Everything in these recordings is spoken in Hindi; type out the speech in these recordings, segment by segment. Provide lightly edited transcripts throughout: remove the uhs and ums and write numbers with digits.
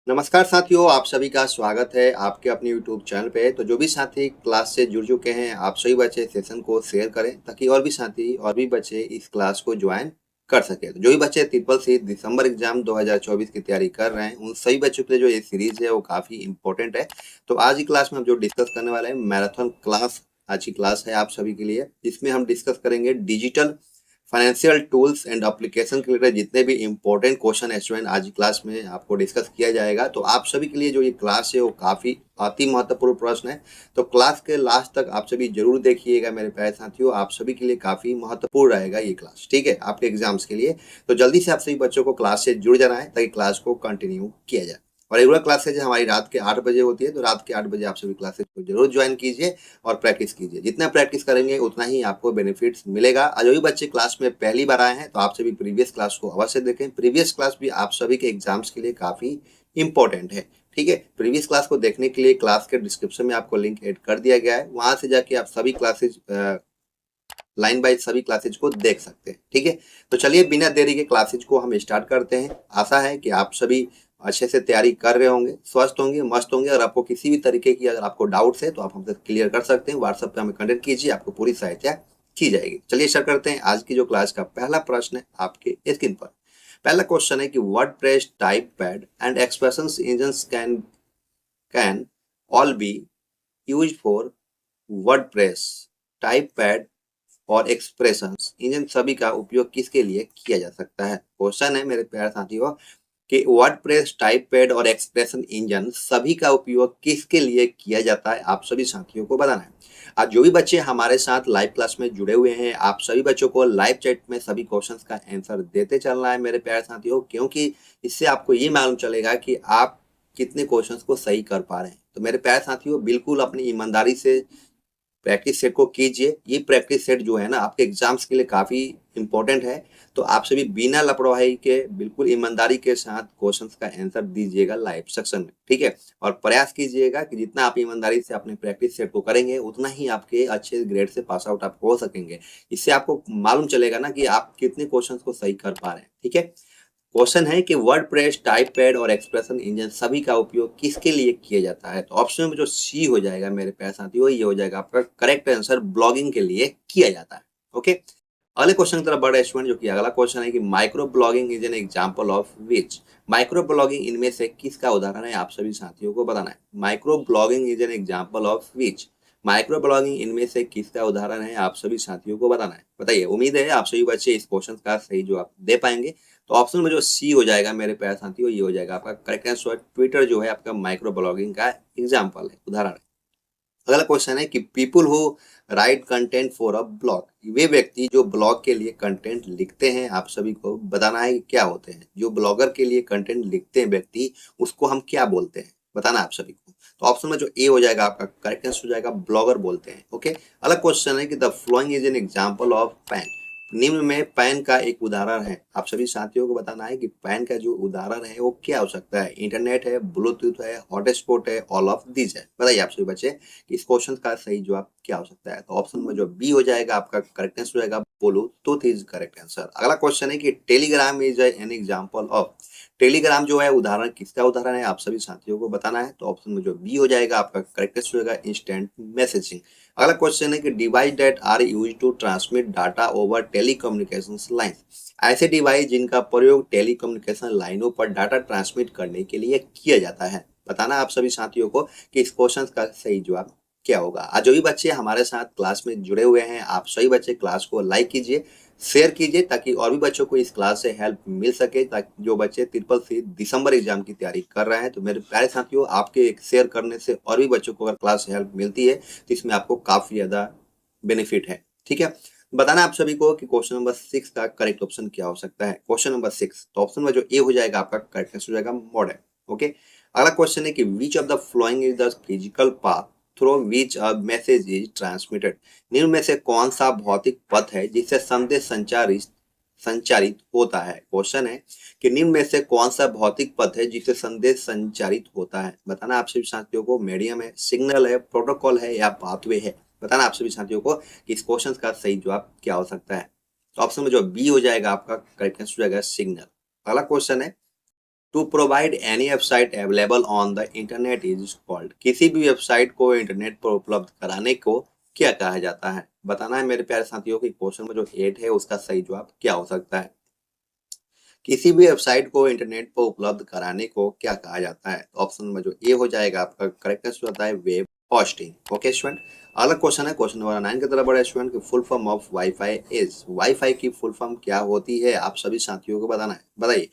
नमस्कार साथियों, आप सभी का स्वागत है आपके अपने यूट्यूब चैनल पे। तो जो भी साथी क्लास से जुड़ चुके हैं, आप सभी बच्चे सेशन को शेयर करें ताकि और भी साथी और भी बच्चे इस क्लास को ज्वाइन कर सके। तो जो भी बच्चे ट्रिपल सी दिसंबर एग्जाम 2024 की तैयारी कर रहे हैं, उन सभी बच्चों के लिए जो ये सीरीज है वो काफ़ी इंपॉर्टेंट है। तो आज की क्लास में हम जो डिस्कस करने वाले हैं मैराथन क्लास, आज की क्लास है आप सभी के लिए, जिसमें हम डिस्कस करेंगे digital financial tools and application के रिलेटेड जितने भी इंपॉर्टेंट क्वेश्चन है स्टूडेंट, आज की क्लास में आपको डिस्कस किया जाएगा। तो आप सभी के लिए जो ये क्लास है वो काफ़ी अति महत्वपूर्ण प्रश्न है। तो क्लास के लास्ट तक आप सभी जरूर देखिएगा मेरे प्यारे साथियों, आप सभी के लिए काफ़ी महत्वपूर्ण रहेगा ये क्लास, ठीक है, आपके एग्जाम्स के लिए। तो जल्दी से आप सभी बच्चों को क्लास से जुड़ जाना है ताकि क्लास को कंटिन्यू किया जाए। और रेगुलर क्लासेज हमारी रात के 8 बजे होती है, तो रात के 8 बजे आप सभी क्लासेज को जरूर ज्वाइन कीजिए और प्रैक्टिस कीजिए। जितना प्रैक्टिस करेंगे उतना ही आपको बेनिफिट्स मिलेगा। और जो भी बच्चे क्लास में पहली बार आए हैं तो आप सभी प्रीवियस क्लास को अवश्य देखें। प्रीवियस क्लास भी आप सभी के एग्जाम्स के लिए काफ़ी इंपॉर्टेंट है, ठीक है। प्रीवियस क्लास को देखने के लिए क्लास के डिस्क्रिप्शन में आपको लिंक ऐड कर दिया गया है, वहां से जाके आप सभी क्लासेज लाइन बाय सभी क्लासेज को देख सकते हैं, ठीक है। तो चलिए बिना देरी के क्लासेज को हम स्टार्ट करते हैं। आशा है कि आप सभी अच्छे से तैयारी कर रहे होंगे, स्वस्थ होंगे, मस्त होंगे। अगर आपको किसी भी तरीके की अगर आपको डाउट्स है तो आप हमसे क्लियर कर सकते हैं। व्हाट्सएप पे हमें कंटेक्ट कीजिए, आपको पूरी सहायता की जाएगी। चलिए स्टार्ट करते हैं। आज की जो क्लास का पहला प्रश्न है आपके स्क्रीन पर। पहला क्वेश्चन है कि WordPress type pad and expression engines can all be used for WordPress type pad और एक्सप्रेशंस इंजन सभी का उपयोग किसके लिए किया जा सकता है। क्वेश्चन है मेरे प्यारे साथियों कि वर्डप्रेस टाइप पैड और एक्सप्रेशन इंजन सभी का उपयोग किसके लिए किया जाता है, आप सभी साथियों को बताना है। आज जो भी बच्चे हमारे साथ लाइव क्लास में जुड़े हुए हैं, आप सभी बच्चों को लाइव चैट में सभी क्वेश्चंस का आंसर देते चलना है मेरे प्यारे साथियों, क्योंकि इससे आपको ये मालूम चलेगा कि आप कितने क्वेश्चंस को सही कर पा रहे हैं। तो मेरे प्यारे साथियों, बिल्कुल अपनी ईमानदारी से प्रैक्टिस सेट को कीजिए। ये प्रैक्टिस सेट जो है ना आपके एग्जाम्स के लिए काफ़ी इंपॉर्टेंट है। तो आप सभी बिना लापरवाही के बिल्कुल ईमानदारी के साथ क्वेश्चंस का आंसर दीजिएगा लाइव सेक्शन में, ठीक है। और प्रयास कीजिएगा कि जितना आप ईमानदारी से अपने प्रैक्टिस सेट को करेंगे उतना ही आपके अच्छे ग्रेड से पास आउट आप हो सकेंगे। इससे आपको मालूम चलेगा ना कि आप कितने क्वेश्चंस को सही कर पा रहे हैं, ठीक है। क्वेश्चन है कि वर्डप्रेस टाइप पैड और एक्सप्रेशन इंजन सभी का उपयोग किसके लिए किया जाता है। तो ऑप्शन में जो सी हो जाएगा मेरे प्यारे साथियों, ये हो जाएगा आपका करेक्ट आंसर, ब्लॉगिंग के लिए किया जाता है। ओके, अगले क्वेश्चन की तरफ बढ़े स्टूडेंट, जो कि अगला क्वेश्चन है कि micro blogging is an example of which. Micro blogging इनमें से किसका उदाहरण है, आप सभी साथियों को बताना है। Micro blogging is an example of which. Micro blogging इनमें से किसका उदाहरण है, आप सभी साथियों को बताना है। बताइए, उम्मीद है आप सभी बच्चे इस क्वेश्चन का सही जवाब दे पाएंगे। तो ऑप्शन में जो सी हो जाएगा मेरे प्यारे साथियों, ये हो जाएगा आपका करेक्ट आंसर। ट्विटर जो है आपका माइक्रो ब्लॉगिंग का एग्जाम्पल है, उदाहरण है। अगला क्वेश्चन है कि people who write content for a blog, वे व्यक्ति जो ब्लॉग के लिए कंटेंट लिखते हैं, आप सभी को बताना है कि क्या होते हैं। जो ब्लॉगर के लिए कंटेंट लिखते हैं व्यक्ति, उसको हम क्या बोलते हैं, बताना आप सभी को। तो ऑप्शन में जो ए हो जाएगा आपका करेक्ट आंसर हो जाएगा, ब्लॉगर बोलते हैं। ओके, अगला क्वेश्चन है कि the following is an example of pan. निम्न में पैन का एक उदाहरण है, आप सभी साथियों को बताना है कि पैन का जो उदाहरण है वो क्या हो सकता है। इंटरनेट है, ब्लूटूथ है, हॉटस्पॉट है, ऑल ऑफ दीज है। बताइए आप सभी बच्चे कि इस क्वेश्चन का सही जवाब क्या हो सकता है। तो ऑप्शन में जो बी हो जाएगा आपका करेक्ट आंसर हो जाएगा, ब्लूटूथ इज करेक्ट आंसर। अगला क्वेश्चन है कि Telegram is an example of. Telegram जो है उदाहरण किसका उदाहरण है, आप सभी साथियों को बताना है। तो ऑप्शन में जो बी हो जाएगा आपका करेक्ट आंसर हो जाएगा, इंस्टेंट मैसेजिंग। अगला क्वेश्चन है कि device that are used to transmit data over telecommunication lines. ऐसे डिवाइस जिनका प्रयोग टेलीकम्युनिकेशन लाइनों पर डाटा ट्रांसमिट करने के लिए किया जाता है। बताना आप सभी साथियों को कि इस क्वेश्चन का सही जवाब क्या होगा। आज जो भी बच्चे हमारे साथ क्लास में जुड़े हुए हैं, आप सभी बच्चे क्लास को लाइक कीजिए, शेयर कीजिए, ताकि और भी बच्चों को इस क्लास से हेल्प मिल सके। ताकि जो बच्चे ट्रिपल सी दिसंबर एग्जाम की तैयारी कर रहे हैं, तो मेरे प्यारे साथियों, आपके एक शेयर करने से और भी बच्चों को अगर क्लास से हेल्प मिलती है तो इसमें आपको काफ़ी ज़्यादा बेनिफिट है, ठीक है। बताना आप सभी को कि क्वेश्चन नंबर 6 का करेक्ट ऑप्शन क्या हो सकता है। क्वेश्चन नंबर 6, तो ऑप्शन में जो ए हो जाएगा आपका करेक्ट आंसर हो जाएगा, मॉडर्न। ओके, अगला क्वेश्चन है कि which of the following is the physical path through which a message is transmitted. निम्न में से कौन सा भौतिक पथ है जिससे संदेश संचारित संचारित होता है। क्वेश्चन है कि निम्न में से कौन सा भौतिक पथ है जिससे संदेश संचारित होता है। बताना आप सभी साथियों को, मीडियम है, सिग्नल है, प्रोटोकॉल है, या पाथवे है। बताना आप सभी साथियों को कि इस क्वेश्चन का सही जवाब क्या हो सकता है। तो ऑप्शन में जो बी हो जाएगा आपका करेक्ट आंसर हो जाएगा, सिग्नल। अगला क्वेश्चन है to provide any website available on the internet is called. किसी भी वेबसाइट को इंटरनेट पर उपलब्ध कराने को क्या कहा जाता है? बताना है मेरे प्यारे साथियों कि क्वेश्चन में जो 8 है उसका सही जवाब क्या हो सकता है। किसी भी वेबसाइट को इंटरनेट पर उपलब्ध कराने को क्या कहा जाता है? तो ऑप्शन में जो ए हो जाएगा आपका करेक्ट आंसर होता है वेब होस्टिंग। ओके स्टूडेंट, अगला क्वेश्चन है क्वेश्चन नंबर 9 की तरफ बढ़े स्टूडेंट की full form of wifi is. Wifi की फुल फॉर्म क्या होती है आप सभी साथियों को बताना है, बताइए।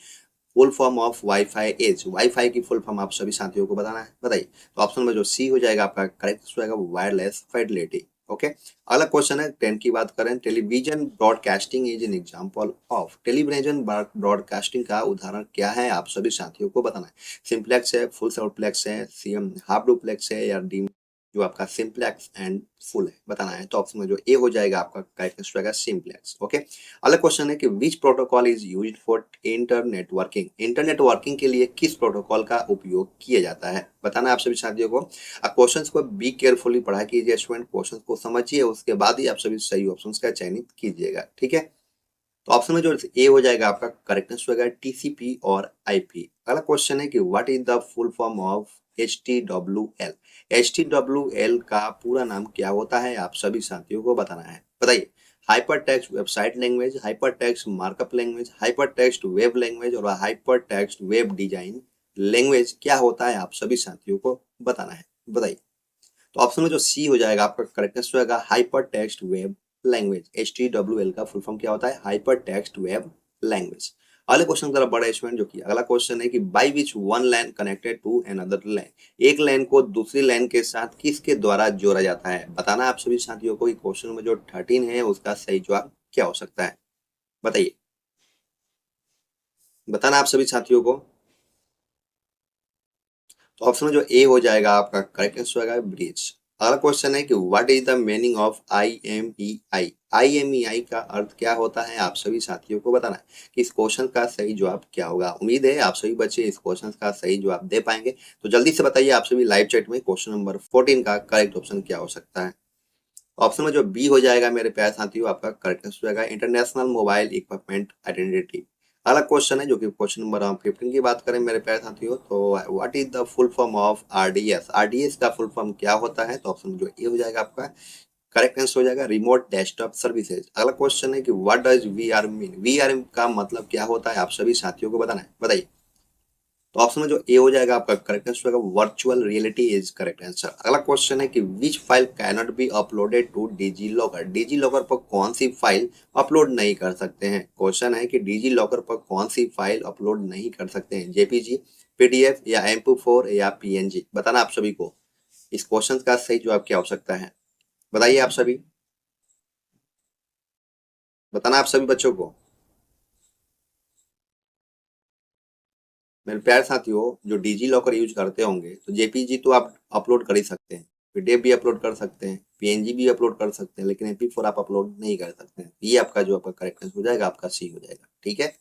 Full form of wifi is, wifi की फुल फॉर्म आप सभी साथियों को बताना है, बताइए। तो ऑप्शन में जो सी हो जाएगा आपका करेक्ट आंसर होगा वायरलेस फाइडेलिटी। ओके, अगला क्वेश्चन है 10 की बात करें, television broadcasting is an example of. Television broadcasting का उदाहरण क्या है आप सभी साथियों को बताना है। सिंप्लेक्स है, फुल सिंप्लेक्स है, सीएम हाफ डुप्लेक्स है या डी जो आपका सिंप्लेक्स एंड फुल है बताना है। तो ऑप्शन में जो ए हो जाएगा आपका करेक्ट आंसर होगा सिंप्लेक्स। ओके, अगला क्वेश्चन है कि विच protocol is used for internet working. Internet working के लिए किस प्रोटोकॉल का उपयोग किया जाता है बताना है आप सभी साथियों को। क्वेश्चंस को बी केयरफुली पढ़ा कीजिए स्टूडेंट, क्वेश्चंस को समझिए उसके बाद ही आप सभी सही ऑप्शंस का चयनित कीजिएगा, ठीक है। तो ऑप्शन में जो ए हो जाएगा आपका करेक्ट आंसर होगा टीसीपी और आईपी। अगला क्वेश्चन है कि what is the full form of HTWL। HTWL का पूरा नाम क्या होता है आप सभी साथियों को बताना है, बताइए। Hypertext website language, hypertext markup language, hyper text web language और hyper text web design language क्या होता है आप सभी साथियों को बताना है, बताइए। तो ऑप्शन में जो सी हो जाएगा आपका करेक्ट आंसर होगा hyper text web language. HTWL का फुल फॉर्म क्या होता है? Hyper text web language. अगले क्वेश्चन जरा बड़ा स्टूडेंट, जो कि अगला क्वेश्चन है कि by which one line connected to another line. एक लाइन को दूसरी लाइन के साथ किसके द्वारा जोड़ा जाता है बताना आप सभी साथियों को। क्वेश्चन में जो 13 है उसका सही जवाब क्या हो सकता है, बताइए। बताना आप सभी साथियों को। तो ऑप्शन में जो ए हो जाएगा आपका करेक्ट आंसर होगा ब्रिज। अगला क्वेश्चन है कि what is the meaning of IMEI। IMEI का अर्थ क्या होता है आप सभी साथियों को बताना है कि इस क्वेश्चन का सही जवाब क्या होगा। उम्मीद है आप सभी बच्चे इस क्वेश्चन का सही जवाब दे पाएंगे। तो जल्दी से बताइए आप सभी लाइव चैट में क्वेश्चन नंबर 14 का करेक्ट ऑप्शन क्या हो सकता है। ऑप्शन में जो बी हो जाएगा मेरे प्यारे साथियों आपका करेक्ट आंसर हो जाएगा इंटरनेशनल मोबाइल इक्विपमेंट आइडेंटिटी। अगला क्वेश्चन है जो कि क्वेश्चन नंबर 15 की बात करें मेरे प्यारे साथियों, तो what is the full form of RDS। RDS का फुल फॉर्म क्या होता है? तो ऑप्शन जो ए हो जाएगा आपका करेक्ट आंसर हो जाएगा रिमोट डेस्कटॉप सर्विसेज। अगला क्वेश्चन है कि what does VR mean. VR का मतलब क्या होता है आप सभी साथियों को बताना है, बताइए। तो ऑप्शन में जो ए हो जाएगा आपका करेक्ट आंसर होगा virtual reality is correct answer. अगला क्वेश्चन है कि which file can not be uploaded to DigiLocker. DigiLocker पर कौन सी फाइल अपलोड नहीं कर सकते हैं? क्वेश्चन है कि डिजी लॉकर पर कौन सी फाइल अपलोड नहीं कर सकते हैं, JPG, PDF या MP4 या PNG बताना आप सभी को। इस क्वेश्चन का सही जवाब क्या हो सकता है, बताइए आप सभी। बताना आप सभी बच्चों को। मेरे प्यारे साथियों, जो डिजी लॉकर यूज करते होंगे तो JPG तो आप अपलोड कर ही सकते हैं, PDF भी अपलोड कर सकते हैं, PNG भी अपलोड कर सकते हैं, लेकिन MP4 आप अपलोड नहीं कर सकते हैं। ये आपका जो आपका करेक्ट आंसर हो जाएगा आपका सी हो जाएगा, ठीक है।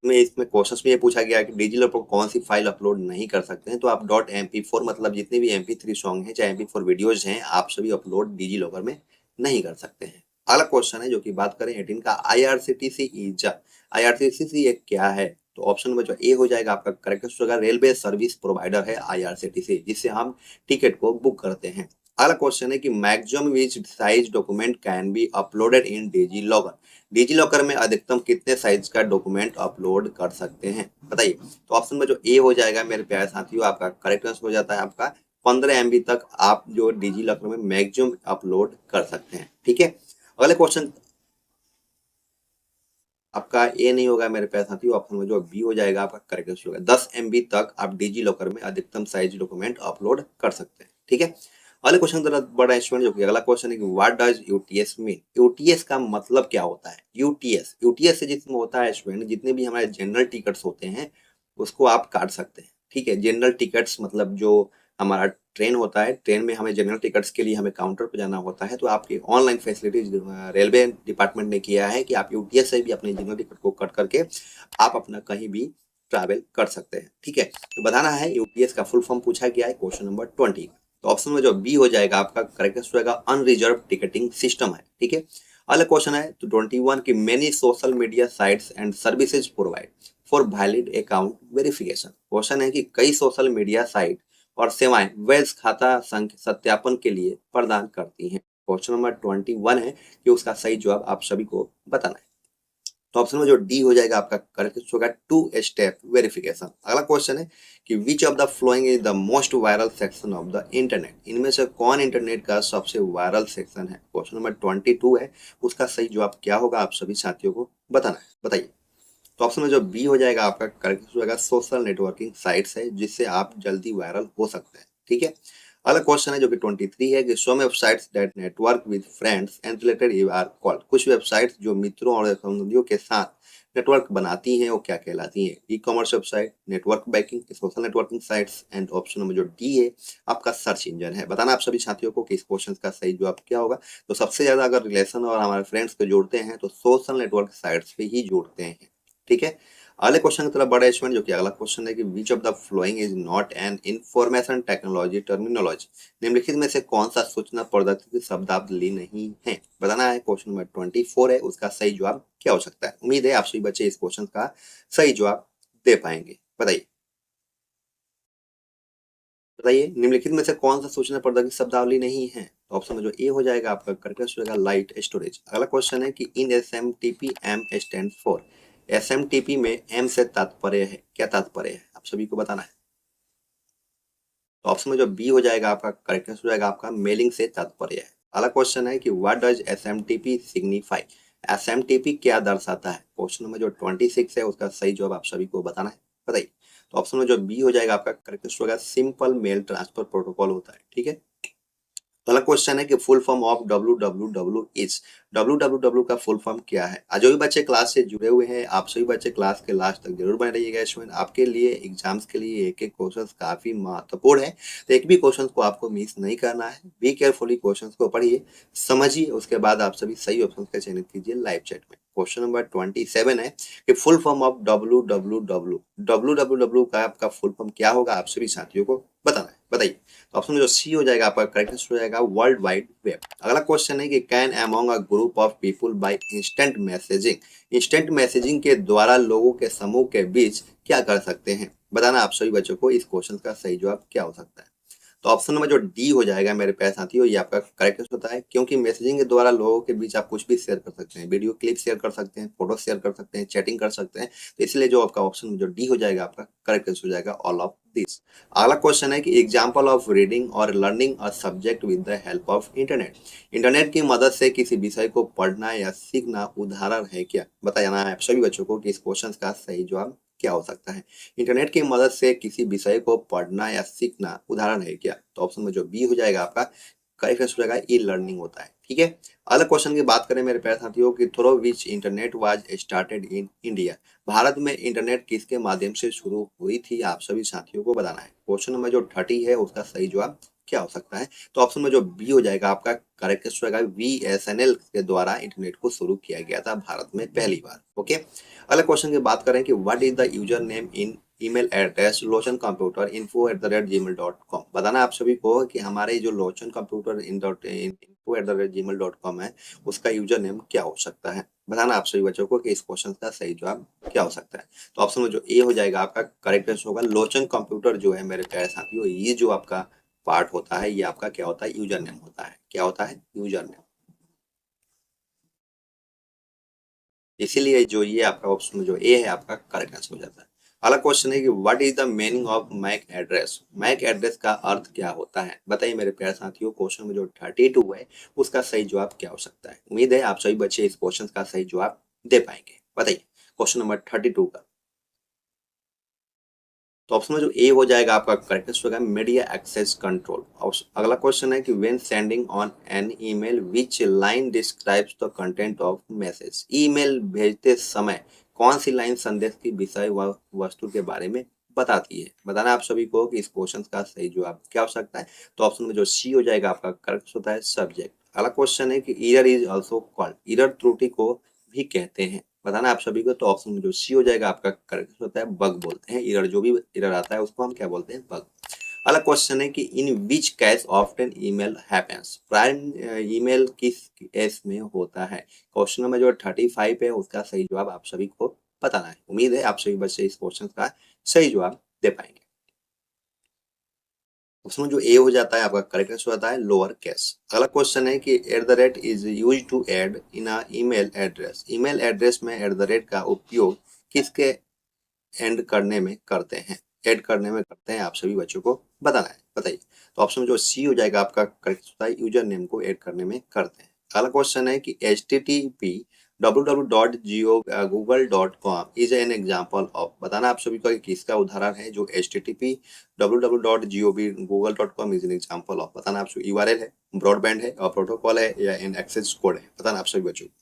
इसमें क्वेश्चंस में ये पूछा गया है कि डिजी लॉकर कौन सी फाइल अपलोड नहीं कर सकते हैं, तो आप .mp4 मतलब जितने भी MP3 सॉन्ग हैं चाहे MP4 वीडियोज हैं आप सभी अपलोड डिजी लॉकर में नहीं कर सकते हैं। अगला क्वेश्चन है जो कि बात करें 18 का, IRCTC इज। IRCTC एक क्या है? तो ऑप्शन में जो ए हो जाएगा आपका करेक्ट आंसर होगा रेलवे सर्विस प्रोवाइडर है IRCTC, जिससे हम टिकट को बुक करते हैं। अगला क्वेश्चन है कि maximum which size document can be uploaded in DigiLocker. DigiLocker में अधिकतम कितने साइज का डॉक्यूमेंट अपलोड कर सकते हैं, बताइए। तो ऑप्शन में जो ए हो जाएगा मेरे प्यारे साथियों आपका करेक्ट आंसर हो जाता है आपका 15 MB तक आप जो डिजी लॉकर में मैक्सिमम अपलोड कर सकते हैं, ठीक है। अगले क्वेश्चन आपका ए नहीं होगा मेरे प्यारे साथियों, ऑप्शन में जो बी हो जाएगा आपका करेक्ट आंसर होगा 10 MB तक आप डिजी लॉकर में अधिकतम साइज डॉक्यूमेंट अपलोड कर सकते हैं, ठीक है। अगले क्वेश्चन जरा बड़ा स्टूडेंट, जो कि अगला क्वेश्चन है कि what does UTS mean. UTS का मतलब क्या होता है? यूटीएस से जिसमें होता है स्टूडेंट जितने भी हमारे जनरल टिकट्स होते हैं उसको आप काट सकते हैं, ठीक है। जनरल टिकट्स मतलब जो हमारा ट्रेन होता है, ट्रेन में हमें जनरल टिकट्स के लिए हमें काउंटर पर जाना होता है, तो आपकी ऑनलाइन फैसिलिटीज रेलवे डिपार्टमेंट ने किया है कि आप यूटीएस से भी अपने जनरल टिकट को कट करके आप अपना कहीं भी ट्रैवल कर सकते हैं, ठीक है। तो बताना है यूटीएस का फुल फॉर्म पूछा गया है क्वेश्चन नंबर 20। तो ऑप्शन में जो बी हो जाएगा आपका करेक्ट आंसर होगा अनरिजर्व टिकटिंग सिस्टम है, ठीक है। अगला क्वेश्चन है तो 21 की many social media sites and services provide for valid account verification. Question है कि कई सोशल मीडिया साइट और सेवाएं वैध खाता संख्या सत्यापन के लिए प्रदान करती हैं। क्वेश्चन नंबर 21 है कि उसका सही जवाब आप सभी को बताना है। तो ऑप्शन में जो डी हो जाएगा आपका करेक्ट होगा टू स्टेप वेरिफिकेशन। अगला क्वेश्चन है कि which of the following is the most viral section of the internet. इनमें से कौन इंटरनेट का सबसे वायरल सेक्शन है। क्वेश्चन नंबर 22 है, उसका सही जवाब क्या होगा आप सभी साथियों को बताना है, बताइए। तो ऑप्शन में जो बी हो जाएगा आपका करेक्ट हो जाएगा सोशल नेटवर्किंग साइट्स है जिससे आप जल्दी वायरल हो सकते हैं, ठीक है। अगला क्वेश्चन है जो कि 23 है कि some websites that network with friends and related you are called. कुछ वेबसाइट्स जो मित्रों और संबंधियों के साथ नेटवर्क बनाती हैं वो क्या कहलाती हैं। E commerce website, network banking, social networking sites and option number जो डी है आपका सर्च इंजन है। बताना आप सभी साथियों को कि इस क्वेश्चन का सही जवाब क्या होगा। तो सबसे ज्यादा अगर रिलेशन और हमारे फ्रेंड्स को जोड़ते हैं तो सोशल नेटवर्क साइट्स पे ही जोड़ते हैं, ठीक है। अगले क्वेश्चन की तरफ बड़ा स्टूडेंट जो कि अगला क्वेश्चन है कि which of the following is not an information technology terminology. निम्नलिखित में से कौन सा सूचना प्रौद्योगिकी शब्दावली नहीं है। बताना है। क्वेश्चन नंबर 24 है, उसका सही जवाब क्या हो सकता है। उम्मीद है आप सभी बच्चे इस क्वेश्चन का सही जवाब दे पाएंगे, बताइए। बताइए निम्नलिखित में से कौन सा सूचना प्रौद्योगिकी शब्दावली नहीं है। तो ऑप्शन में जो ए हो जाएगा आपका करेक्ट हो जाएगा लाइट स्टोरेज। अगला क्वेश्चन है कि in SMTP M stand for. SMTP में एम से तात्पर्य है, क्या तात्पर्य है आप सभी को बताना है। तो ऑप्शन में जो बी हो जाएगा आपका करेक्ट हो जाएगा आपका मेलिंग से तात्पर्य है। अगला क्वेश्चन है कि what does SMTP signify. SMTP क्या दर्शाता है। क्वेश्चन नंबर जो 26 है उसका सही जवाब आप सभी को बताना है, बताइए। तो ऑप्शन में जो बी हो जाएगा आपका करेक्ट होगा सिंपल मेल ट्रांसफर प्रोटोकॉल होता है, ठीक है। अगला क्वेश्चन है कि full form of www is. www का फुल फॉर्म क्या है। आज जो भी बच्चे क्लास से जुड़े हुए हैं आप सभी बच्चे क्लास के लास्ट तक जरूर बने रहिएगा। स्टूडेंट आपके लिए एग्जाम्स के लिए एक एक क्वेश्चन काफी महत्वपूर्ण है, तो एक भी क्वेश्चन को आपको मिस नहीं करना है। बी केयरफुली क्वेश्चन को पढ़िए, समझिए, उसके बाद आप सभी सही ऑप्शन का चयनित कीजिए लाइव चैट में। क्वेश्चन नंबर 27 है कि फुल फॉर्म ऑफ www का आपका फुल फॉर्म क्या होगा आप सभी साथियों को बताना है, बताइए। ऑप्शन जो सी हो जाएगा आपका करेक्ट हो जाएगा वर्ल्ड वाइड वेब। अगला क्वेश्चन है कि can among a group of people by instant messaging. Instant messaging के द्वारा लोगों के समूह के बीच क्या कर सकते हैं। बताना आप सभी बच्चों को इस क्वेश्चन का सही जवाब क्या हो सकता है। तो ऑप्शन नंबर जो डी हो जाएगा मेरे प्यारे साथियों ये आपका करेक्ट होता है, क्योंकि मैसेजिंग के द्वारा लोगों के बीच आप कुछ भी शेयर कर सकते हैं, वीडियो क्लिप शेयर कर सकते हैं, फोटो शेयर कर सकते हैं, चैटिंग कर सकते हैं। तो इसलिए जो आपका ऑप्शन जो डी हो जाएगा आपका करेक्ट हो जाएगा ऑल ऑफ दिस। अगला क्वेश्चन है कि एग्जाम्पल ऑफ रीडिंग और learning a subject with the help of internet. Internet की मदद से किसी विषय को पढ़ना या सीखना उदाहरण है क्या। बताना है आप सभी बच्चों को कि इस क्वेश्चन का सही जवाब क्या हो सकता है। इंटरनेट की मदद से किसी विषय को पढ़ना या सीखना उदाहरण है क्या। तो ऑप्शन में जो बी हो जाएगा आपका करेक्ट हो जाएगा ई लर्निंग होता है, ठीक है। अगला क्वेश्चन की बात करें मेरे प्यारे साथियों कि through which internet was started in India. Bharat में इंटरनेट किसके माध्यम से शुरू हुई थी आप सभी साथियों को बताना है। क्वेश्चन नंबर जो 30 है उसका सही जवाब क्या हो सकता है। तो ऑप्शन में जो बी हो जाएगा आपका करेक्ट हो जाएगा VSNL के द्वारा इंटरनेट को शुरू किया गया था भारत में पहली बार, ओके। अगला क्वेश्चन की बात करें कि what is the user name in email address Lochan computer info@gmail.com। बताना आप सभी को कि हमारे जो लोचन कंप्यूटर info@gmail.com है उसका यूजर नेम क्या हो सकता है। बताना आप सभी बच्चों को कि इस क्वेश्चन का सही जवाब क्या हो सकता है। तो ऑप्शन में जो ए हो जाएगा आपका करेक्ट आंसर होगा लोचन कंप्यूटर जो है मेरे प्यारे साथियों ये जो आपका पार्ट होता है ये आपका क्या होता है यूजर नेम होता है। क्या होता है यूजर नेम। इसीलिए जो ये आपका ऑप्शन जो ए है आपका करेक्ट आंसर हो जाता है। अगला क्वेश्चन है कि what is the meaning of MAC address. MAC address का अर्थ क्या होता है। बताइए मेरे प्यारे साथियों क्वेश्चन में जो 32 है उसका सही जवाब क्या हो सकता है। उम्मीद है आप सभी बच्चे इस क्वेश्चन का सही जवाब दे पाएंगे, बताइए। क्वेश्चन नंबर 32 का तो ऑप्शन में जो ए हो जाएगा आपका करेक्ट होगा मीडिया एक्सेस कंट्रोल। और अगला क्वेश्चन है कि when sending on an email which line describes the content of message. Email भेजते समय कौन सी लाइन संदेश की विषय व वस्तु के बारे में बताती है। बताना आप सभी को कि इस क्वेश्चन का सही जवाब क्या हो सकता है। तो ऑप्शन में जो सी हो जाएगा आपका करेक्ट होता है सब्जेक्ट। अगला क्वेश्चन है कि error is also called. Error त्रुटि को भी कहते हैं। बताना आप सभी को। तो ऑप्शन में जो सी हो जाएगा आपका करेक्ट होता है बग बोलते हैं। एरर जो भी एरर आता है उसको हम क्या बोलते हैं बग। अगला क्वेश्चन है कि in which case often email happens, prime email किस केस में होता है। क्वेश्चन नंबर जो 35 है उसका सही जवाब आप सभी को बताना है। उम्मीद है आप सभी बच्चे इस क्वेश्चन का सही जवाब दे पाएंगे। उसमें जो ए हो जाता है आपका करेक्ट आंसर होता है लोअर केस। अगला क्वेश्चन है कि at the rate is use to add in a email address. Email address में एट द रेट का उपयोग किसके एंड करने में करते हैं, ऐड करने में करते हैं, आप सभी बच्चों को बताना है। बताइए। तो ऑप्शन जो सी हो जाएगा आपका करेक्ट होता है, यूजर नेम को ऐड करने में करते हैं। अगला क्वेश्चन है कि http www.google.com is an example of, बताना आप सभी को कि किसका उदाहरण है। जो http www.google.com is an example of, बताना आप सभी URL है, ब्रॉडबैंड है और प्रोटोकॉल है या एन एक्सेस कोड है, बताना आप सभी बच्चों को।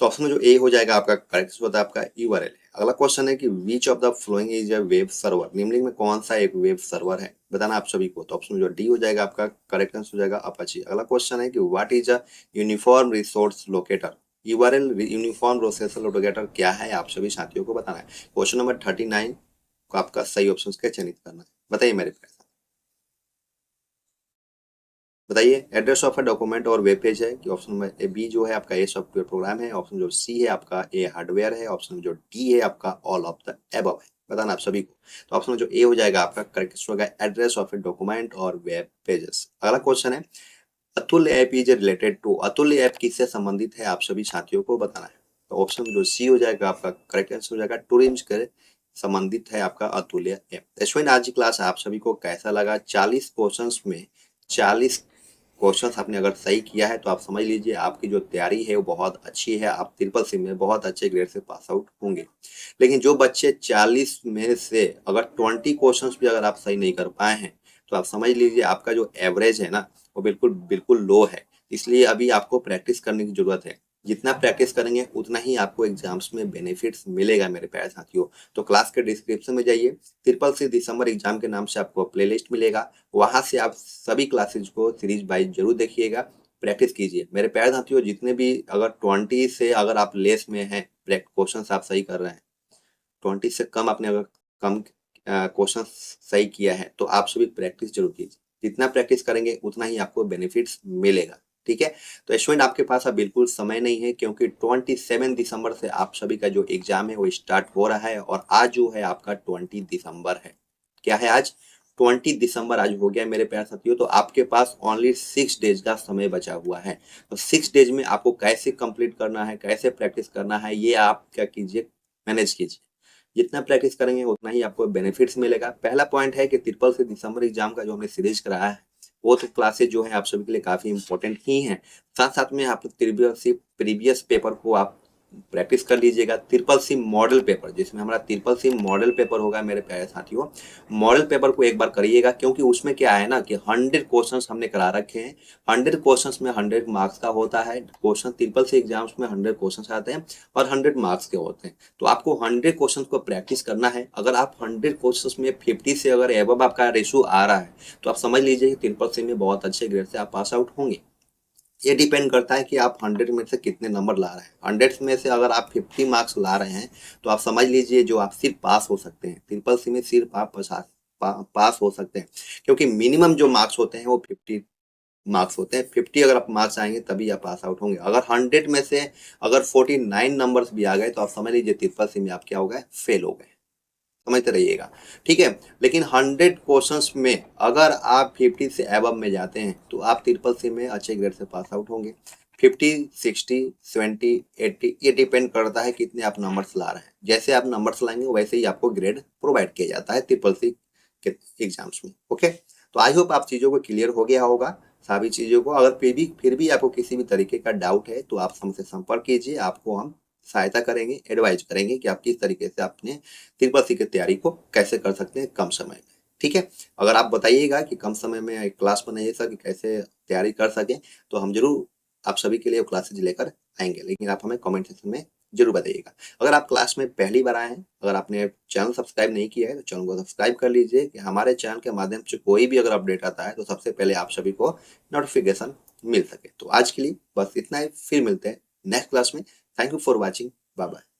तो ऑप्शन में जो ए हो जाएगा आपका करेक्ट होता है आपका URL है। अगला क्वेश्चन है कि which of the following is a web server, निम्नलिखित में कौन सा एक वेब सर्वर है, बताना आप सभी को। तो ऑप्शन में जो डी हो जाएगा आपका करेक्ट आंसर हो जाएगा अपाची। अगला क्वेश्चन है कि what is a uniform resource locator, URL uniform resource locator क्या है, आप सभी साथियों को बताना है। क्वेश्चन नंबर 39 को आपका सही ऑप्शन का चयनित करना है। बताइए मेरे पास, बताइए। एड्रेस ऑफ अ डॉक्यूमेंट और वेब पेज है कि ऑप्शन नंबर ए बी जो है आपका ए सॉफ्टवेयर प्रोग्राम है, ऑप्शन जो सी है आपका ए हार्डवेयर है, ऑप्शन जो डी है आपका ऑल ऑफ द एबव है, बताना आप सभी को। तो ऑप्शन जो ए हो जाएगा आपका करेक्ट होगा एड्रेस ऑफ ए डॉक्यूमेंट और वेब पेजेस। अगला क्वेश्चन है अतुल्य ऐप इज रिलेटेड टू, अतुल्य ऐप किससे संबंधित है, आप सभी साथियों को बताना है। तो ऑप्शन जो सी हो जाएगा आपका करेक्ट आंसर हो जाएगा टूरिज्म के संबंधित है आपका अतुल्य ऐप। अश्विन आज की क्लास आप सभी को कैसा लगा। 40 क्वेश्चंस में 40 क्वेश्चंस आपने अगर सही किया है तो आप समझ लीजिए आपकी जो तैयारी है वो बहुत अच्छी है, आप ट्रिपल सी में बहुत अच्छे ग्रेड से पास आउट होंगे। लेकिन जो बच्चे 40 में से अगर 20 क्वेश्चंस भी अगर आप सही नहीं कर पाए हैं तो आप समझ लीजिए आपका जो एवरेज है ना वो बिल्कुल बिल्कुल लो है। इसलिए अभी आपको प्रैक्टिस करने की जरूरत है। जितना प्रैक्टिस करेंगे उतना ही आपको एग्जाम्स में बेनिफिट्स मिलेगा मेरे प्यारे साथियों। तो क्लास के डिस्क्रिप्शन में जाइए, ट्रिपल सी दिसंबर एग्जाम के नाम से आपको प्लेलिस्ट मिलेगा, वहां से आप सभी क्लासेज को सीरीज वाइज जरूर देखिएगा, प्रैक्टिस कीजिए। मेरे प्यारे साथियों जितने भी अगर 20 से अगर आप लेस में हैं, क्वेश्चन आप सही कर रहे हैं, 20 से कम आपने अगर कम क्वेश्चन सही किया है तो आप सभी प्रैक्टिस जरूर कीजिए। जितना प्रैक्टिस करेंगे उतना ही आपको बेनिफिट्स मिलेगा। ठीक है। तो स्टूडेंट आपके पास अब बिल्कुल समय नहीं है क्योंकि 27 दिसंबर से आप सभी का जो एग्जाम है वो स्टार्ट हो रहा है और आज जो है आपका 20 दिसंबर है। क्या है आज 20 दिसंबर आज हो गया मेरे प्यारे साथियों। तो आपके पास ओनली 6 डेज का समय बचा हुआ है। तो 6 डेज में आपको कैसे कंप्लीट करना है, कैसे प्रैक्टिस करना है, ये आप क्या कीजिए, मैनेज कीजिए। जितना प्रैक्टिस करेंगे उतना ही आपको बेनिफिट्स मिलेगा। पहला पॉइंट है कि ट्रिपल से दिसंबर एग्जाम का जो हमने सीरीज कराया है वो तो क्लासेज जो है आप सभी के लिए काफी इंपॉर्टेंट ही हैं। साथ साथ में आप प्रीवियस पेपर को आप प्रैक्टिस कर लीजिएगा। ट्रिपल सी मॉडल पेपर जिसमें हमारा ट्रिपल सी मॉडल पेपर होगा मेरे प्यारे साथियों, मॉडल पेपर को एक बार करिएगा क्योंकि उसमें क्या है ना कि 100 क्वेश्चंस हमने करा रखे हैं। 100 क्वेश्चंस में 100 मार्क्स का होता है क्वेश्चन। ट्रिपल सी एग्जाम्स में 100 क्वेश्चंस आते हैं और 100 मार्क्स के होते हैं। तो आपको 100 क्वेश्चन को प्रैक्टिस करना है। अगर आप 100 क्वेश्चन में 50 से अगर एबव आपका रेशो आ रहा है तो आप समझ लीजिए कि ट्रिपल सी में बहुत अच्छे ग्रेड से आप पास आउट होंगे। ये डिपेंड करता है कि आप 100 में से कितने नंबर ला रहे हैं। 100 में से अगर आप 50 मार्क्स ला रहे हैं तो आप समझ लीजिए जो आप सिर्फ पास हो सकते हैं। ट्रिपल सी में सिर्फ आप पास हो सकते हैं क्योंकि मिनिमम जो मार्क्स होते हैं वो 50 मार्क्स होते हैं। 50 अगर आप मार्क्स आएंगे तभी आप पास आउट होंगे। अगर 100 में से अगर 49 नंबर्स भी आ गए तो आप समझ लीजिए ट्रिपल सी में आप क्या हो गए, फेल हो गए। समझते रहिएगा। ठीक है। लेकिन 100 क्वेश्चंस में अगर आप 50 से एबव में जाते हैं तो आप ट्रिपल सी में अच्छे ग्रेड से पास आउट होंगे। 50, 60, 70, 80 ये डिपेंड करता है कितने आप नंबर्स ला रहे हैं। जैसे आप नंबर्स लाएंगे वैसे ही आपको ग्रेड प्रोवाइड किया जाता है ट्रिपल सी के एग्जाम्स में। ओके। तो आई होप आप चीज़ों को क्लियर हो गया होगा सभी चीज़ों को। अगर फिर भी आपको किसी भी तरीके का डाउट है तो आप हमसे संपर्क कीजिए, आपको हम सहायता करेंगे, एडवाइज करेंगे कि आप किस तरीके से अपने ट्रिपल सी की तैयारी को कैसे कर सकते हैं कम समय में। ठीक है। अगर आप बताइएगा कि कम समय में एक क्लास बनाइए सर कि कैसे तैयारी कर सकें तो हम जरूर आप सभी के लिए क्लासेज लेकर आएंगे। लेकिन आप हमें कमेंट सेक्शन में जरूर बताइएगा। अगर आप क्लास में पहली बार आए हैं, अगर आपने चैनल सब्सक्राइब नहीं किया है तो चैनल को सब्सक्राइब कर लीजिए कि हमारे चैनल के माध्यम से कोई भी अगर अपडेट आता है तो सबसे पहले आप सभी को नोटिफिकेशन मिल सके। तो आज के लिए बस इतना ही, फिर मिलते हैं नेक्स्ट क्लास में। Thank you for watching. Bye bye.